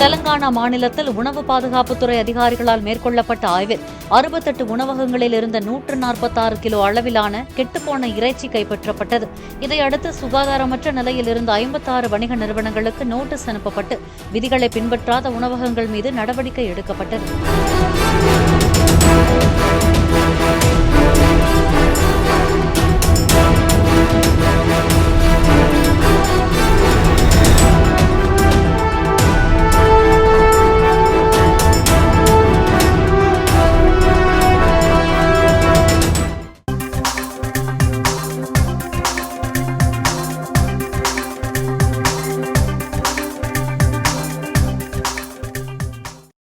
தெலங்கானா மாநிலத்தில் உணவு பாதுகாப்புத்துறை அதிகாரிகளால் மேற்கொள்ளப்பட்ட ஆய்வில் 68 உணவகங்களில் இருந்த 146 கிலோ அளவிலான கெட்டுப்போன இறைச்சி கைப்பற்றப்பட்டது. இதையடுத்து சுகாதாரமற்ற நிலையில் இருந்த 56 வணிக நிறுவனங்களுக்கு நோட்டீஸ் அனுப்பப்பட்டு விதிகளை பின்பற்றாத உணவகங்கள் மீது நடவடிக்கை எடுக்கப்பட்டது.